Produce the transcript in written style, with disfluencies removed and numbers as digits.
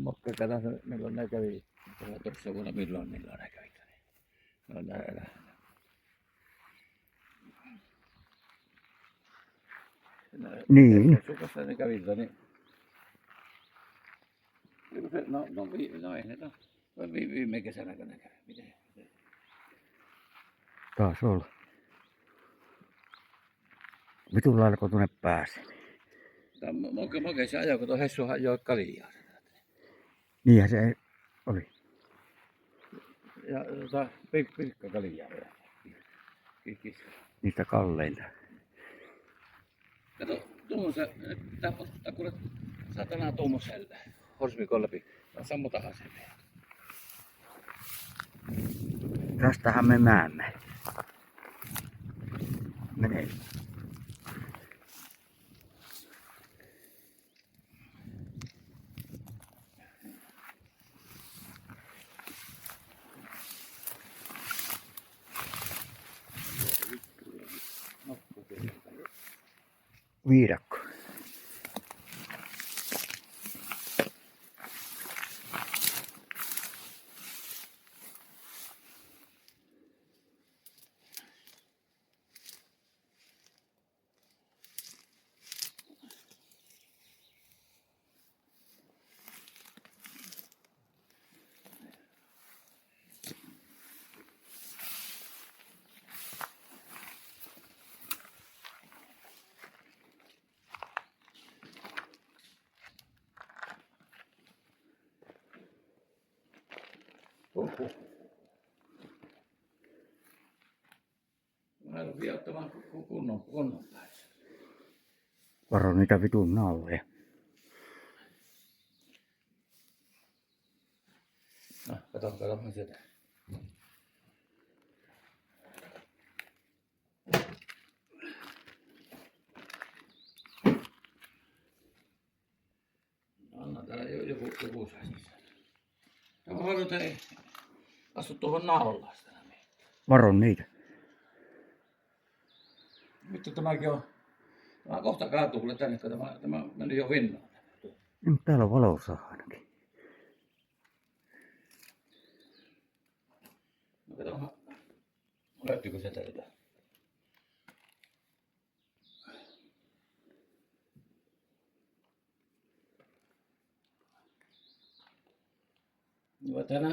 Mokka katsoi, milloin ne kävi. Tuossa vuonna milloin ne kävi. No näillä. Niin. Sukassa ne kävi, niin. No ei ne viime kesänä kun ne kävi. Miten? Taas olla. Vitun lailla kun tuonne pääsi. Moke se ajoi, kun tuo Hessu ajoi kaljaa. Niinhän se oli. Ja pilkka kaljaa. Niistä kalleinta. Kato, tuommoista, tää kuule, satana tuommoiselle. Horsmikollepi, sammota asenteen. Tästähän me määmme. Menee. Viidakko. Mä en vielä ottamaan kunnon päässä. Varo niitä vitun nauloja. No, kato sieltä. Anna täällä joku saisi. Ja mä haluan, että astu tuohon naulaan sitä. Varo niitä. Nyt tämäkin on. Tämä kohta kaatuu kyllä tänne, kun tämä meni jo vinnaan. Niin, mutta täällä on valossa ainakin. No kato, löytyykö se täältä? No tänään